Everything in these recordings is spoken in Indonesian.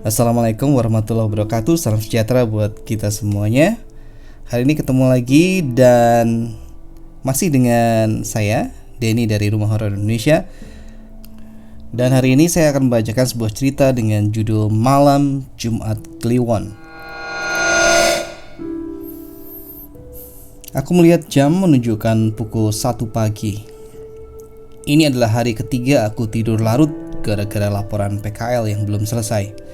Assalamualaikum warahmatullahi wabarakatuh. Salam sejahtera buat kita semuanya. Hari ini ketemu lagi dan masih dengan saya, Denny dari Rumah Horor Indonesia. Dan hari ini saya akan membacakan sebuah cerita dengan judul Malam Jumat Kliwon. Aku melihat jam menunjukkan pukul 1 pagi. Ini adalah hari ketiga aku tidur larut gara-gara laporan PKL yang belum selesai.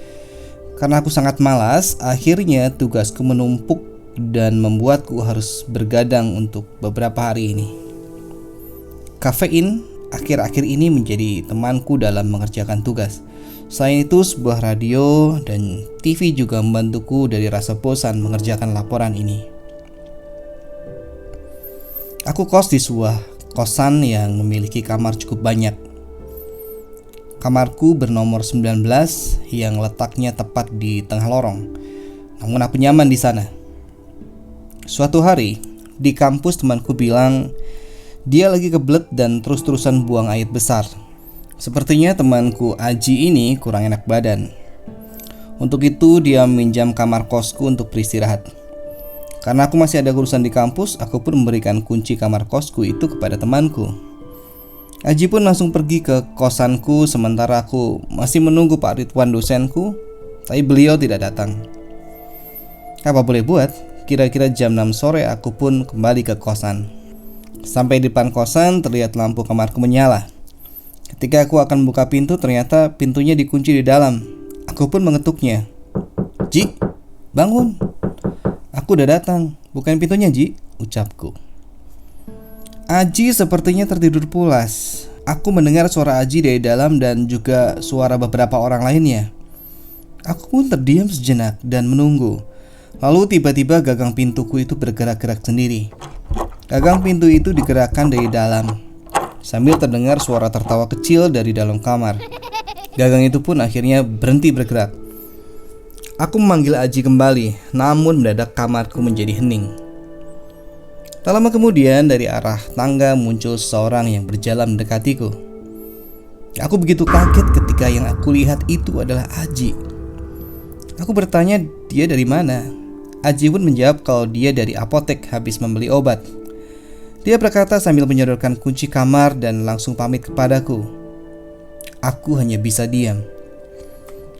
Karena aku sangat malas, akhirnya tugasku menumpuk dan membuatku harus bergadang untuk beberapa hari ini. Kafein akhir-akhir ini menjadi temanku dalam mengerjakan tugas. Selain itu, sebuah radio dan TV juga membantuku dari rasa bosan mengerjakan laporan ini. Aku kos di sebuah kosan yang memiliki kamar cukup banyak. Kamarku bernomor 19 yang letaknya tepat di tengah lorong. Namun aku nyaman di sana. Suatu hari di kampus temanku bilang dia lagi kebelet dan terus-terusan buang air besar. Sepertinya temanku Aji ini kurang enak badan. Untuk itu dia meminjam kamar kosku untuk beristirahat. Karena aku masih ada urusan di kampus, aku pun memberikan kunci kamar kosku itu kepada temanku. Aji pun langsung pergi ke kosanku sementara aku masih menunggu Pak Ridwan dosenku, tapi beliau tidak datang. Apa boleh buat, kira-kira jam 6 sore aku pun kembali ke kosan. Sampai di depan kosan terlihat lampu kamarku menyala. Ketika aku akan buka pintu ternyata pintunya dikunci di dalam. Aku pun mengetuknya. "Ji, bangun. Aku udah datang, bukain pintunya Ji," ucapku. Aji sepertinya tertidur pulas. Aku mendengar suara Aji dari dalam dan juga suara beberapa orang lainnya. Aku pun terdiam sejenak dan menunggu. Lalu tiba-tiba gagang pintuku itu bergerak-gerak sendiri. Gagang pintu itu digerakkan dari dalam. Sambil terdengar suara tertawa kecil dari dalam kamar. Gagang itu pun akhirnya berhenti bergerak. Aku memanggil Aji kembali, namun mendadak kamarku menjadi hening. Tak lama kemudian dari arah tangga muncul seseorang yang berjalan mendekatiku. Aku begitu kaget ketika yang aku lihat itu adalah Aji. Aku bertanya dia dari mana. Aji pun menjawab kalau dia dari apotek habis membeli obat. Dia berkata sambil menyodorkan kunci kamar dan langsung pamit kepadaku. Aku hanya bisa diam.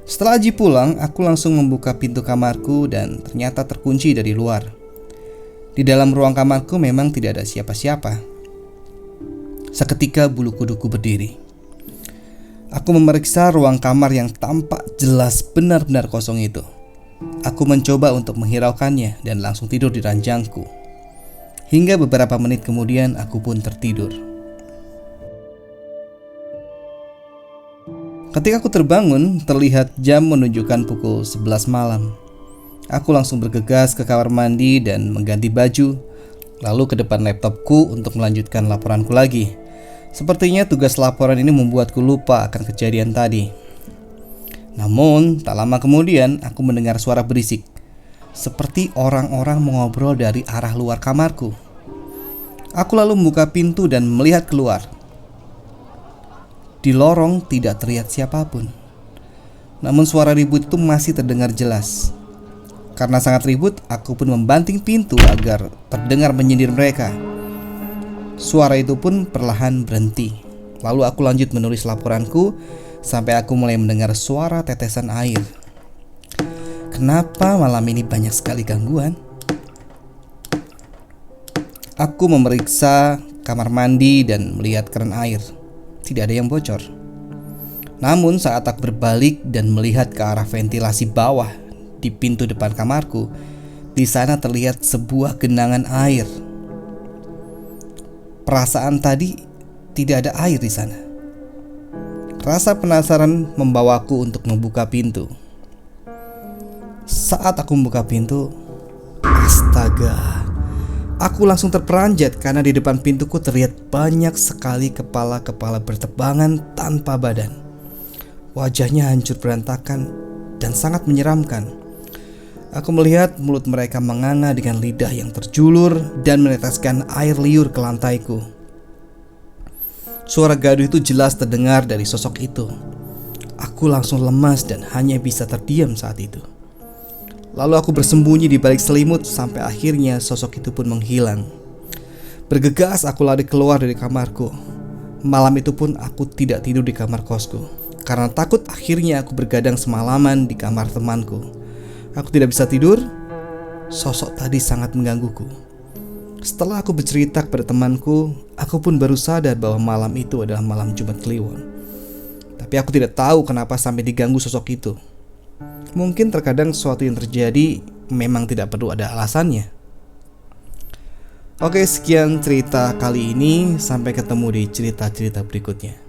Setelah Aji pulang, aku langsung membuka pintu kamarku dan ternyata terkunci dari luar. Di dalam ruang kamarku memang tidak ada siapa-siapa. Seketika bulu kuduku berdiri. Aku memeriksa ruang kamar yang tampak jelas benar-benar kosong itu. Aku mencoba untuk menghiraukannya dan langsung tidur di ranjangku. Hingga beberapa menit kemudian aku pun tertidur. Ketika aku terbangun, terlihat jam menunjukkan pukul 11 malam. Aku langsung bergegas ke kamar mandi dan mengganti baju, lalu ke depan laptopku untuk melanjutkan laporanku lagi. Sepertinya tugas laporan ini membuatku lupa akan kejadian tadi. Namun, tak lama kemudian aku mendengar suara berisik, seperti orang-orang mengobrol dari arah luar kamarku. Aku lalu membuka pintu dan melihat keluar. Di lorong tidak terlihat siapapun. Namun suara ribut itu masih terdengar jelas. Karena sangat ribut, aku pun membanting pintu agar terdengar menyindir mereka. Suara itu pun perlahan berhenti. Lalu aku lanjut menulis laporanku sampai aku mulai mendengar suara tetesan air. Kenapa malam ini banyak sekali gangguan? Aku memeriksa kamar mandi dan melihat keran air. Tidak ada yang bocor. Namun saat aku berbalik dan melihat ke arah ventilasi bawah di pintu depan kamarku, di sana terlihat sebuah genangan air. Perasaan tadi tidak ada air di sana. Rasa penasaran membawaku untuk membuka pintu. Saat aku membuka pintu, astaga, aku langsung terperanjat karena di depan pintuku terlihat banyak sekali kepala-kepala bertebangan tanpa badan. Wajahnya hancur berantakan dan sangat menyeramkan. Aku melihat mulut mereka menganga dengan lidah yang terjulur dan meneteskan air liur ke lantaiku. Suara gaduh itu jelas terdengar dari sosok itu. Aku langsung lemas dan hanya bisa terdiam saat itu. Lalu aku bersembunyi di balik selimut sampai akhirnya sosok itu pun menghilang. Bergegas aku lari keluar dari kamarku. Malam itu pun aku tidak tidur di kamar kosku karena takut akhirnya aku bergadang semalaman di kamar temanku. Aku tidak bisa tidur. Sosok tadi sangat menggangguku. Setelah aku bercerita kepada temanku, aku pun baru sadar bahwa malam itu adalah malam Jumat Kliwon. Tapi aku tidak tahu kenapa sampai diganggu sosok itu. Mungkin terkadang sesuatu yang terjadi memang tidak perlu ada alasannya. Oke, sekian cerita kali ini. Sampai ketemu di cerita-cerita berikutnya.